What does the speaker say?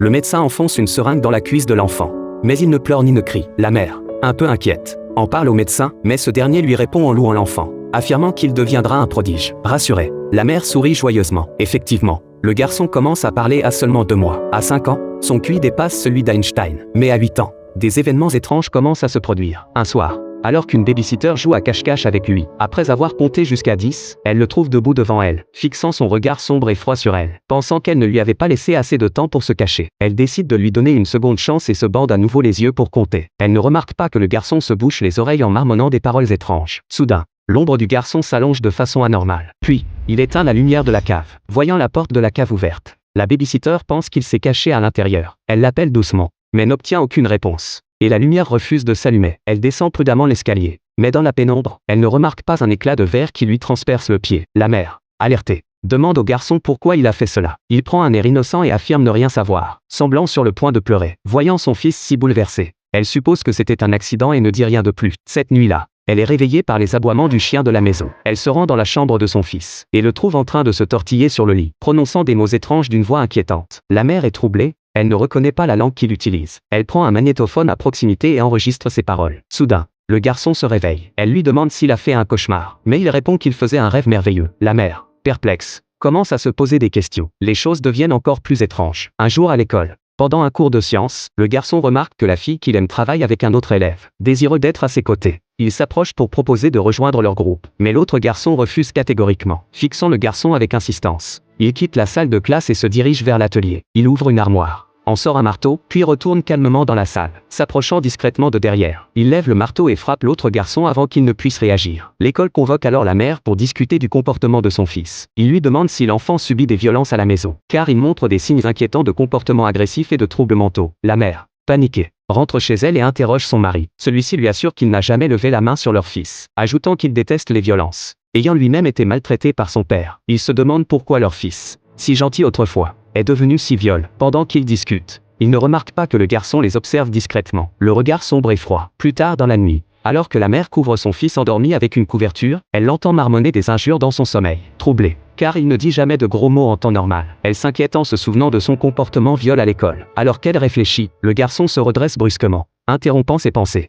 Le médecin enfonce une seringue dans la cuisse de l'enfant. Mais il ne pleure ni ne crie. La mère, un peu inquiète, en parle au médecin, mais ce dernier lui répond en louant l'enfant, affirmant qu'il deviendra un prodige. Rassurée, la mère sourit joyeusement. Effectivement, le garçon commence à parler à seulement 2 mois. À 5 ans, son QI dépasse celui d'Einstein. Mais à 8 ans, des événements étranges commencent à se produire. Un soir, alors qu'une babysitter joue à cache-cache avec lui, après avoir compté jusqu'à 10, elle le trouve debout devant elle, fixant son regard sombre et froid sur elle. Pensant qu'elle ne lui avait pas laissé assez de temps pour se cacher, elle décide de lui donner une seconde chance et se bande à nouveau les yeux pour compter. Elle ne remarque pas que le garçon se bouche les oreilles en marmonnant des paroles étranges. Soudain, l'ombre du garçon s'allonge de façon anormale. Puis, il éteint la lumière de la cave, voyant la porte de la cave ouverte. La babysitter pense qu'il s'est caché à l'intérieur. Elle l'appelle doucement, mais n'obtient aucune réponse. Et la lumière refuse de s'allumer. Elle descend prudemment l'escalier. Mais dans la pénombre, elle ne remarque pas un éclat de verre qui lui transperce le pied. La mère, alertée, demande au garçon pourquoi il a fait cela. Il prend un air innocent et affirme ne rien savoir, semblant sur le point de pleurer. Voyant son fils si bouleversé, elle suppose que c'était un accident et ne dit rien de plus. Cette nuit-là, elle est réveillée par les aboiements du chien de la maison. Elle se rend dans la chambre de son fils, et le trouve en train de se tortiller sur le lit, prononçant des mots étranges d'une voix inquiétante. La mère est troublée. Elle ne reconnaît pas la langue qu'il utilise. Elle prend un magnétophone à proximité et enregistre ses paroles. Soudain, le garçon se réveille. Elle lui demande s'il a fait un cauchemar. Mais il répond qu'il faisait un rêve merveilleux. La mère, perplexe, commence à se poser des questions. Les choses deviennent encore plus étranges. Un jour à l'école, pendant un cours de sciences, le garçon remarque que la fille qu'il aime travaille avec un autre élève, désireux d'être à ses côtés. Il s'approche pour proposer de rejoindre leur groupe. Mais l'autre garçon refuse catégoriquement, fixant le garçon avec insistance. Il quitte la salle de classe et se dirige vers l'atelier. Il ouvre une armoire, en sort un marteau, puis retourne calmement dans la salle, s'approchant discrètement de derrière. Il lève le marteau et frappe l'autre garçon avant qu'il ne puisse réagir. L'école convoque alors la mère pour discuter du comportement de son fils. Il lui demande si l'enfant subit des violences à la maison, car il montre des signes inquiétants de comportement agressif et de troubles mentaux. La mère, paniquée, rentre chez elle et interroge son mari. Celui-ci lui assure qu'il n'a jamais levé la main sur leur fils, ajoutant qu'il déteste les violences. Ayant lui-même été maltraité par son père, il se demande pourquoi leur fils, si gentil autrefois, est devenu si violent. Pendant qu'ils discutent, ils ne remarquent pas que le garçon les observe discrètement, le regard sombre et froid. Plus tard dans la nuit, alors que la mère couvre son fils endormi avec une couverture, elle l'entend marmonner des injures dans son sommeil. Troublée, car il ne dit jamais de gros mots en temps normal, elle s'inquiète en se souvenant de son comportement viol à l'école. Alors qu'elle réfléchit, le garçon se redresse brusquement, interrompant ses pensées.